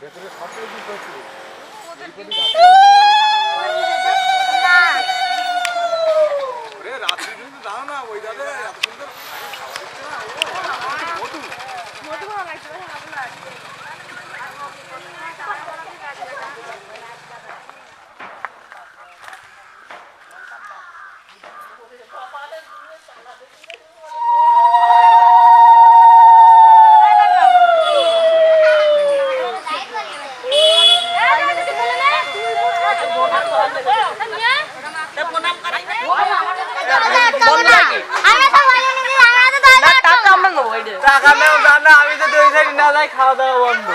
ভেতরে সবটাই কি করছে রাত্রি কিন্তু দাও না ওই দাদা এত সুন্দর মধু মধু ভালো লাগছে টাকা নেও জানা আমি তো দুই সাইড না যাই খাওয়া দাওয়া বন্ধ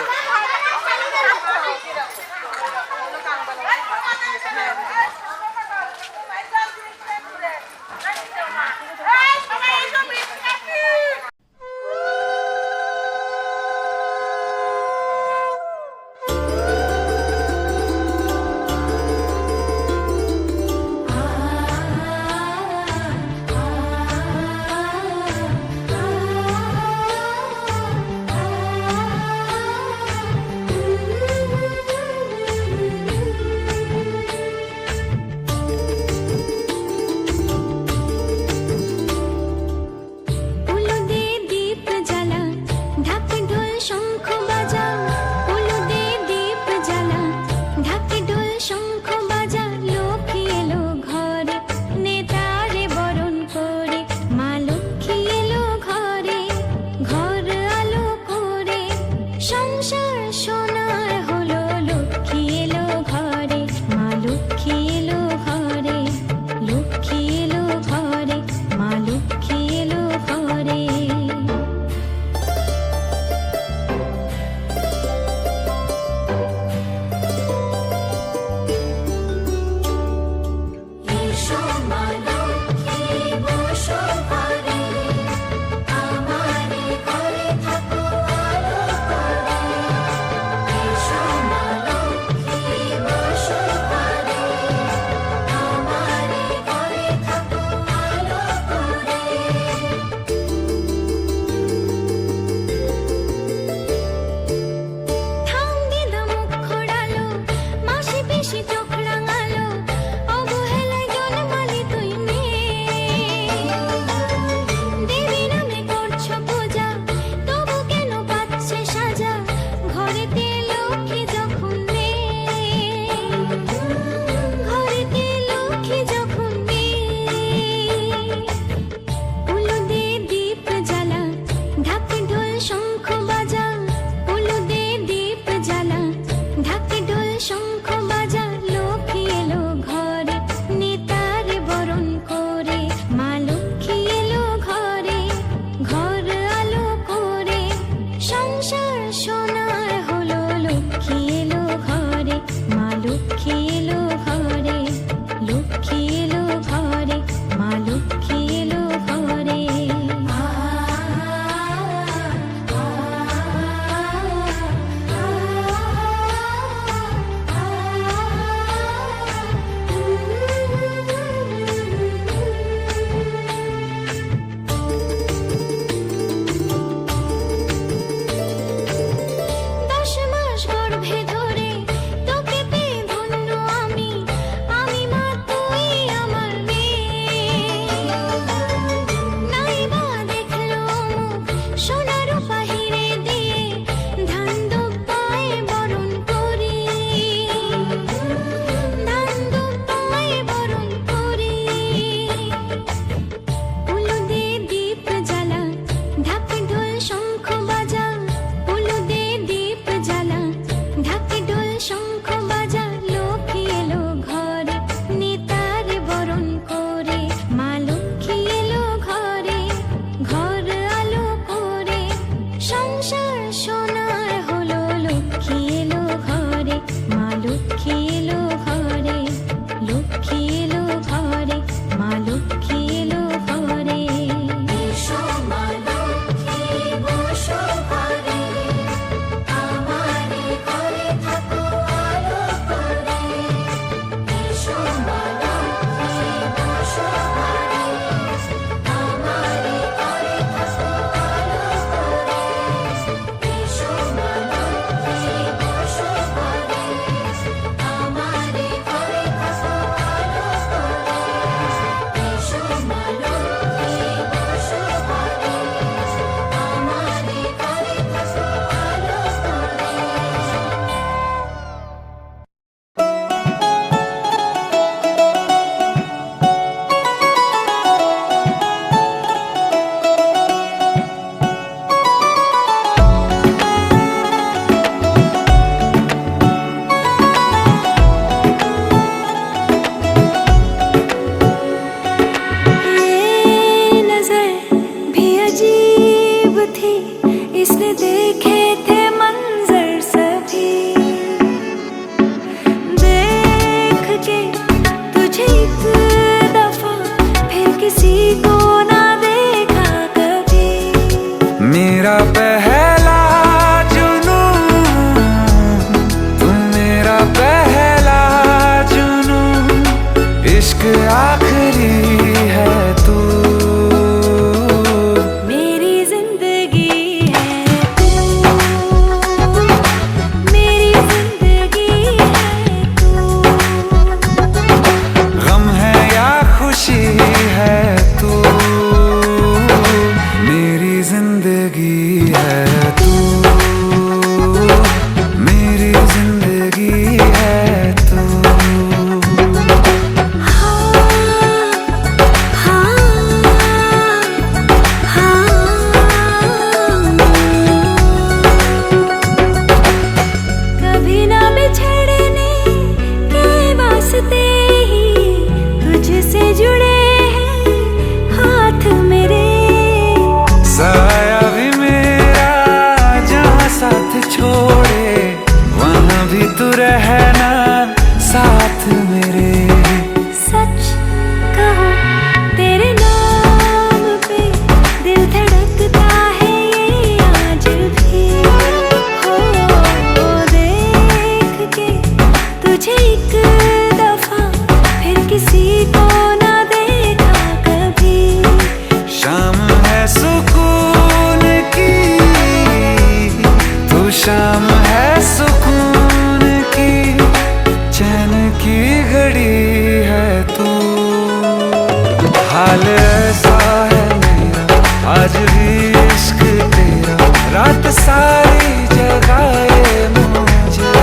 आज भी इश्क तेरा रात सारी जगाए मुझे।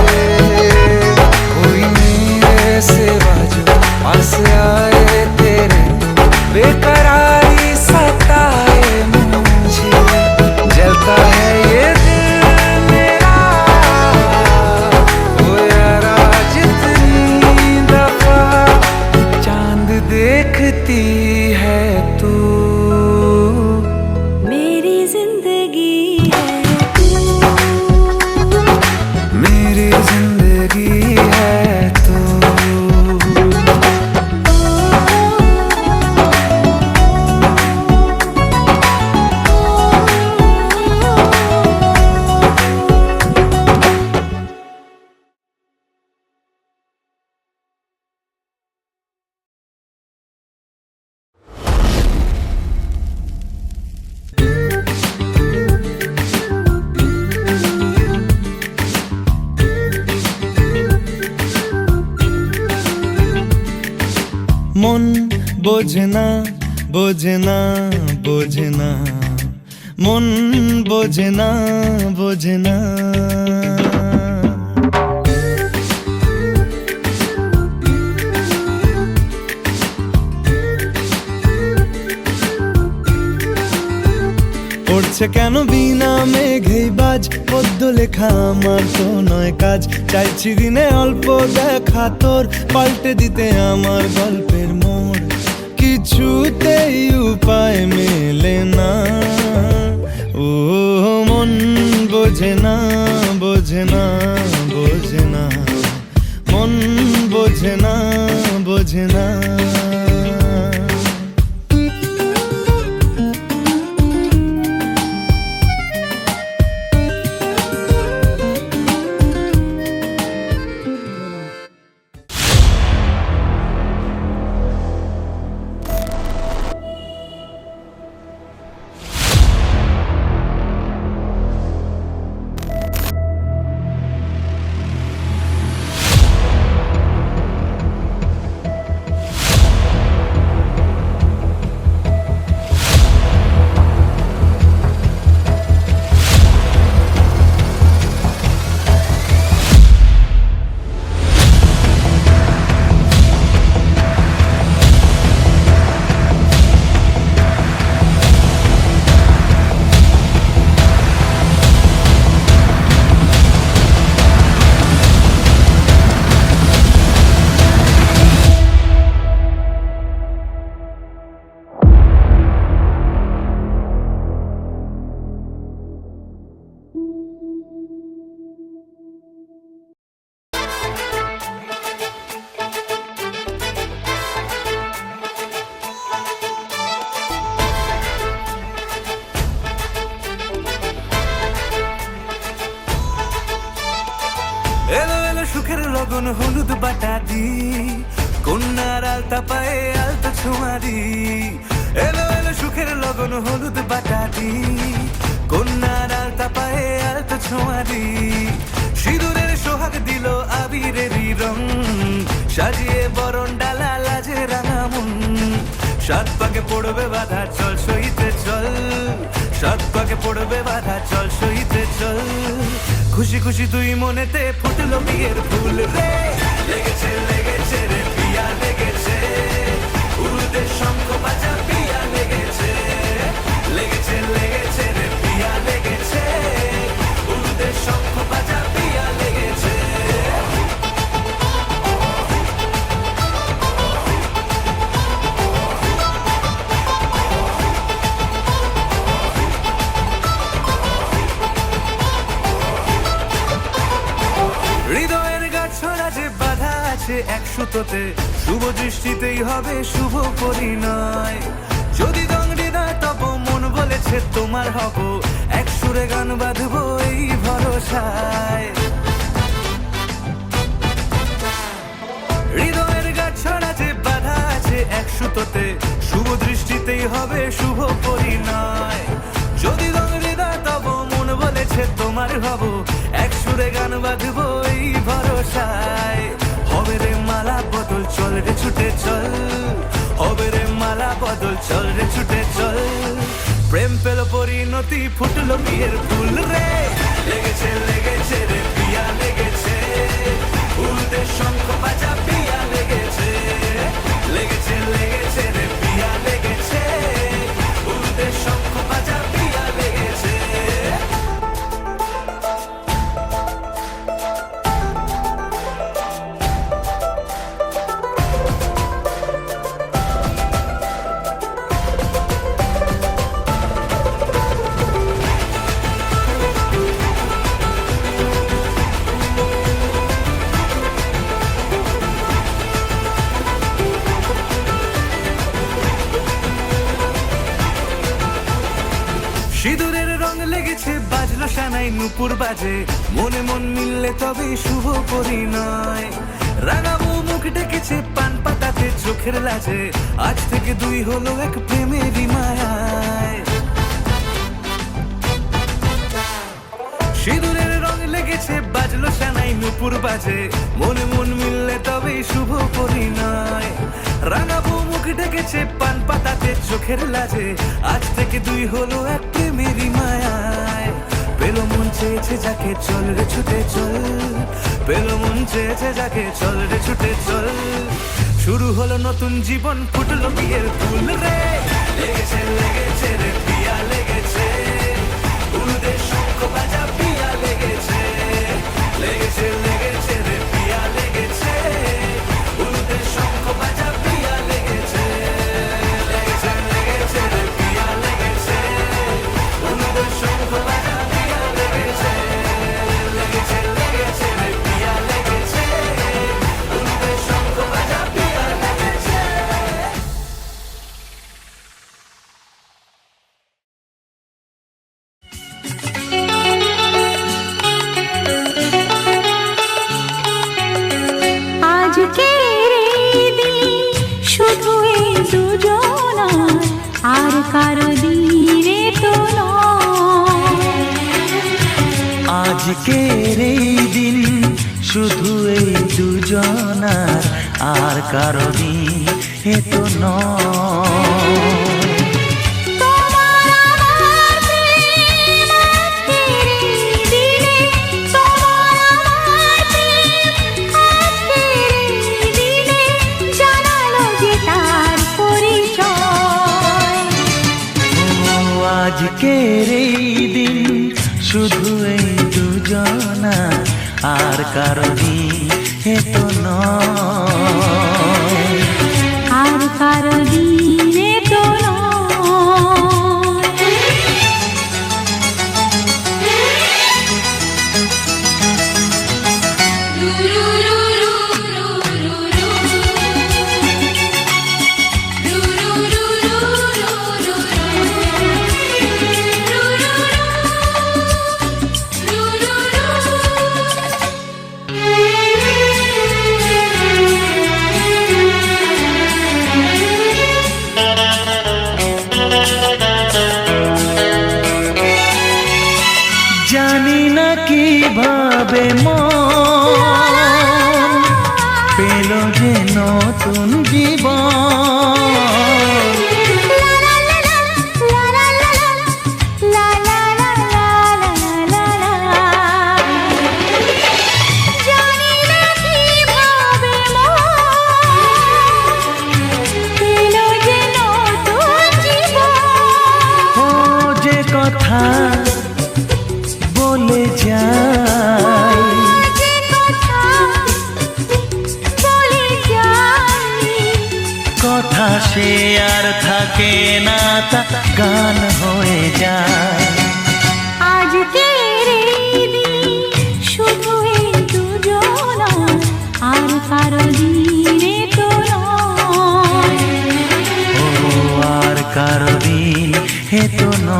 कोई मेरे सिवा जो पास आए तेरे तो बेकरारी सताए मुझे। जलता है ये दिल मेरा ओ यारा जितनी दफा चांद देखती है तू। मेरी जिंदगी है तू, मेरी जिंदगी है तू। মন বোঝে না বোঝে না বোঝে না, মন বোঝে না বোঝে না। পড়ছে কেন বিনা মেঘেই বাজ, পদ্য লেখা আমার তো নয় কাজ। চাইছি দিনে অল্প দেখা তোর, পাল্টে দিতে আমার গল্পের মোড়। কিছুতেই উপায় মেলে না, ও মন বোঝে না বোঝে না বোঝে না, মন বোঝে না বোঝে না। এলো এলো সুখের লগন হলুদ বাটাতি, কন্যার আলতা পায়ে আলতা ছোঁয়ারি। এলো এলো সুখের লগন হলুদ বাটাতি, কন্যার আলতা পায়ে আলতা ছোঁয়ারি। সিঁদুরের সোহাগ দিল আবিরেরই রং, সাজিয়ে বরণ ডালা লাজে রাঙা মন। সাত পাকে পড়বে বাধা চল সইতে চল, সাত পাকে পড়বে বাধা চল সইতে চল। খুশি খুশি তুই মনেতে ফুটলো বিয়ের ফুল রে, লেগেছে লেগেছে রে পিয়া লেগেছে, উরুতে শঙ্খ বাজা পিয়া লেগেছে। লেগেছে লেগেছে রে পিয়া লেগেছে, উরুতে শঙ্খ বাজা পিয়া লেগেছে। হৃদয়ের গাছড়া যে বাধা আছে এক সুতোতে, শুভ দৃষ্টিতেই হবে শুভ পরিণয়। যদি দংড়ি না তব মন বলেছে তোমার হব, এক সুরে গান বাঁধবো এই ভরসায়। হৃদয়ের গাছড়া যে বাধা আছে এক সুতোতে, শুভ দৃষ্টিতেই হবে শুভ পরিণয়। যদি দংড়ি না তব মন বলেছে তোমার হব, এক সুরে গান বাঁধবো এই ভরসায়। হবে রে মালা বদল চল রে ছুটে চল, হবে রে মালা বদল চল রে ছুটে চল। প্রেম প্রেম পেল পরিণতি, ফুটলো বিয়ের ফুল রে। লেগেছে লেগেছে রে পিয়া লেগেছে, উল্টে শঙ্খ বাজা পিয়া লেগেছে। লেগেছে লেগেছে রে পিয়া লেগেছে, উল্টে শঙ্খ বাজা পিয়া লেগেছে। সিঁদুরের রং লেগেছে, বাজলো সানাই নুপুর বাজে, মনে মন মিললে তবে শুভ পরিণয়। রাঙাবো মুখ ডেকেছে পান পাতাতে চোখের লাজে, আজ থেকে দুই হলো এক প্রেমেরই মায়ায়। সিঁদুরের রং লেগেছে, বাজলো সানাই নুপুর বাজে, মনে মন মিললে তবে শুভ পরিণয়। রাঙাবো মুখ ডেকেছে পান পাতাতে চোখের লাজে, আজ থেকে দুই হলো এক প্রেমেরই মায়ায়। পেলো মন চেয়েছে যাকে চল রে ছুটে চল, পেলো মন চেয়েছে যাকে চল রে ছুটে চল। শুরু হলো নতুন জীবন, ফুটলো বিয়ের ফুল রে। লেগেছে লেগেছে রে পিয়া লেগেছে, উল্টে শঙ্খ বাজা পিয়া লেগেছে। লেগেছে লেগেছে রে পিয়া লেগেছে, উল্টে শঙ্খ বাজা পিয়া লেগেছে। লেগেছে লেগেছে রে পিয়া লেগেছে, উল্টে শঙ্খ বাজা পিয়া লেগেছে। লেগেছে লেগেছে রে পিয়া লেগেছে, উল্টে শঙ্খ বাজা পিয়া লেগেছে। আজকের এই দিন শুধু এই দুজনার, আর কারো দিনে তো নয়। আজকের এই দিন শুধু এই দুজনার, আর কারো দিন এ তো নয়। তোমার আমার প্রেম আজকের এই দিনে, তোমার আমার প্রেম আজকের এই দিনে, জানালো যে তার পরিচয়। ও আজকের এই দিন শুধু এই দুজনার, আর কারো দিন এ তো নয়। আর কারো দিনে তো নয়। জানি না কিভাবে মন পেল যে নতুন জীবন। জানি না কিভাবে পেল যে নতুন জীবন। ও যে কথা বলে যায়, যে কথা বলে যাই, কথা সে আর থাকে না, তা গান হয়ে যায়। আজকের এই দিন শুধু এই দুজনার, আর কারো দিনে তো নয়। ও আর কারো দিন এ তো নয়।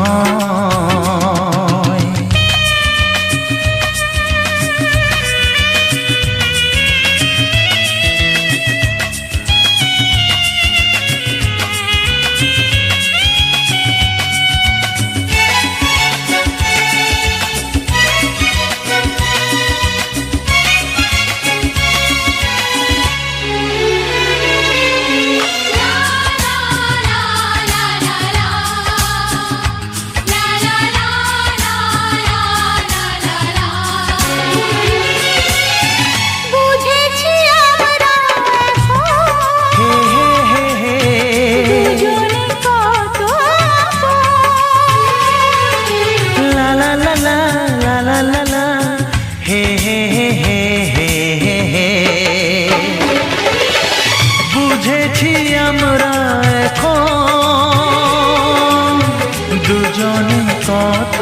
দুজনে কত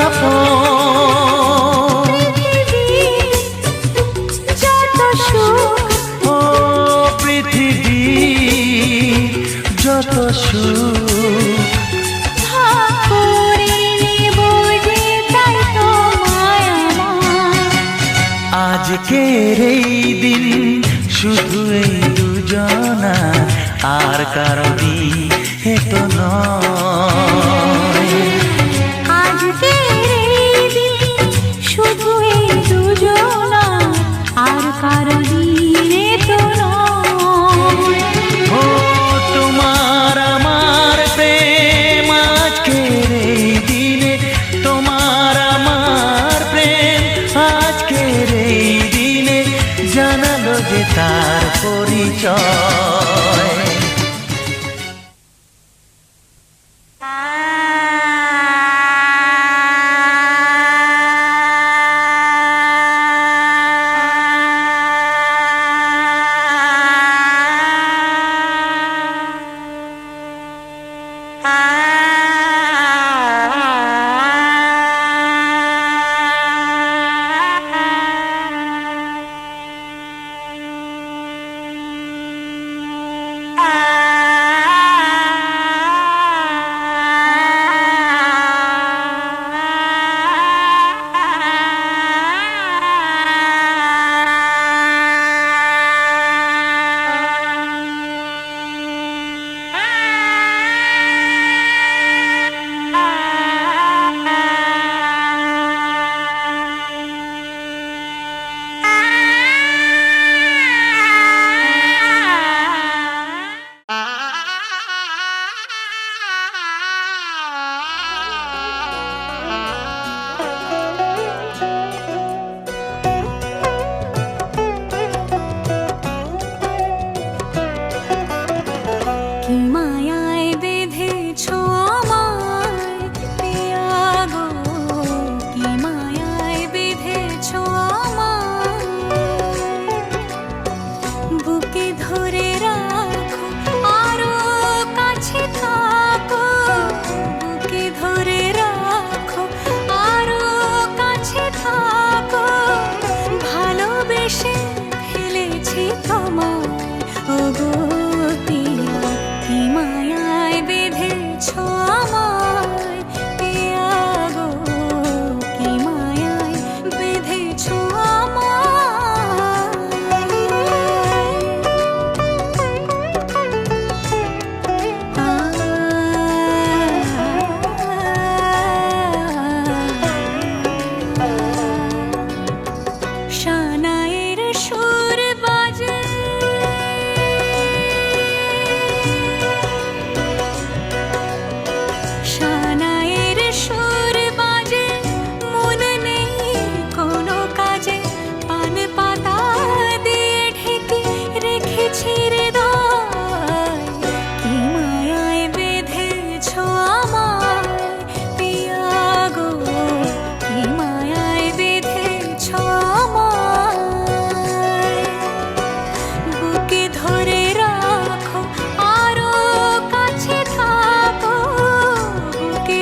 আপন। যত সুখ ও পৃথিবী যত সুখ ভাগ করে নেব যে তাই তো মায়া আমার। আজকের এই দিন শুধু এই দুজনা, আর কারো দিন নয়। আজকের এই দিন শুধু এই দুজনা, আর কারো দিনে তো নয়। ও তোমার আমার প্রেম আজকের এই দিনে, তোমার আমার প্রেম আজকের এই দিনে জানালো যে তার পরিচয়। কি মায়ায় বেঁধেছো আমায় পিয়া গো, কি মায়ায় বেঁধেছো আমায়। বুকে ধরে রাখো আরো কাছে থাকো, বুকে ধরে রাখো আরো কাছে থাকো। ভালোবেসে ফেলেছি তোমায় ওগো পিয়া, কি মায়ায় বেঁধেছো আমায় পিয়া গো, কি মায়ায় বেঁধেছো আমায়। শানায়ের সুর বাজে, শানায়ের সুর বাজে, মন নেই কোনো কাজে। পান পাতা দিয়ে ঢেকে রেখেছি হৃদয়, কি মায়ায় বেঁধেছো আমায় পিয়া গো, কি মায়ায় বেঁধেছো আমায়। বুকে ধরে রাখো আরো কাছে থাকো, বুকে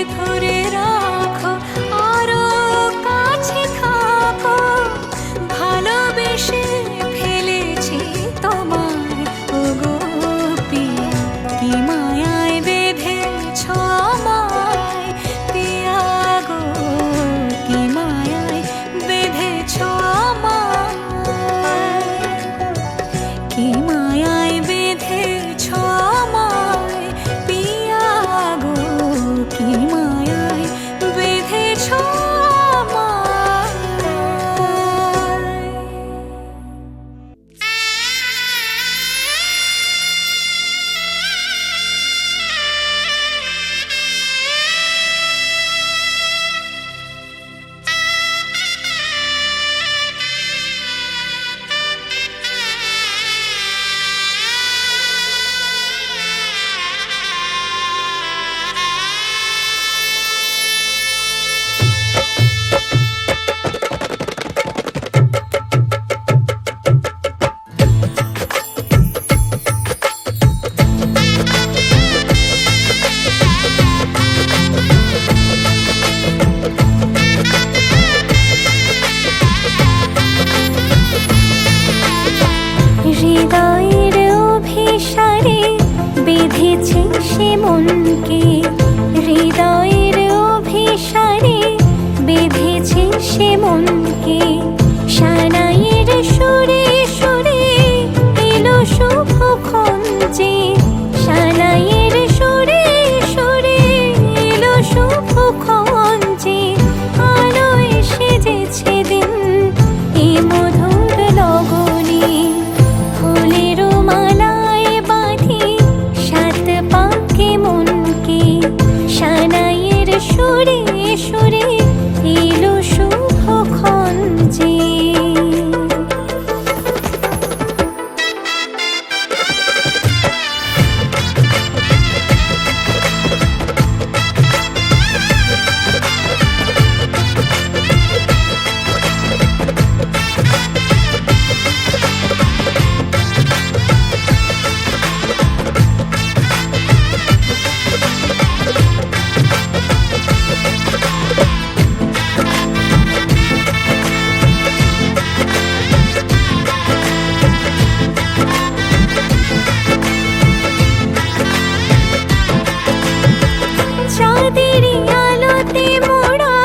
আলোতে মোড়া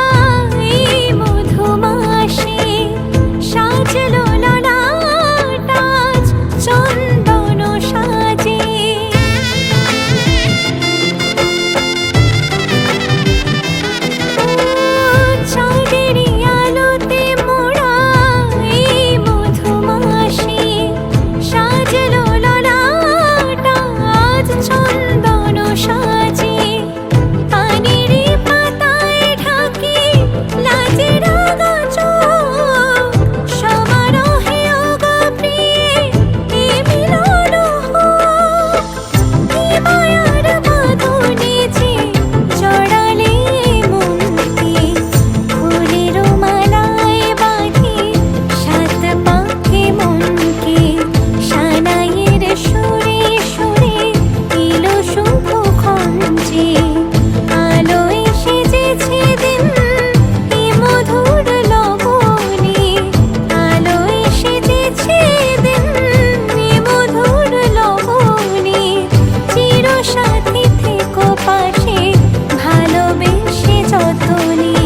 এই মধুমাসে সাজলো ললাট আজ চন্দন সাজে। চাঁদেরই আলোতে মোড়া এই মধুমাসে সাজলো ললাট আজ চন্দন সাজে। পানিরই পাতায় ঢাকি লাজের রাঙা চোখ, সমারোহে ওগো প্রিয়ে এ মিলন হোক। কি মায়ার বাঁধনে যে জড়ালে মনকে, ফুলের মালায় বাঁধি সাত পাখি মনকে। সানাইয়ের সুরে সুরে এলো শুভক্ষণ যে, আলোয় সেজেছে দিন এ মধুর লগনে। আলোয় সেজেছে দিন এ মধুর লগনে। চিরসাথী থেকো পাশে ভালোবেসে যতনে।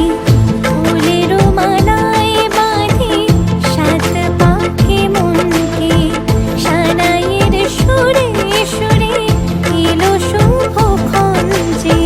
ফুলের মালায় বাঁধি সাত পাখি মনকে। সানাইয়ের সুরে সুরে এলো শুভক্ষণ যে।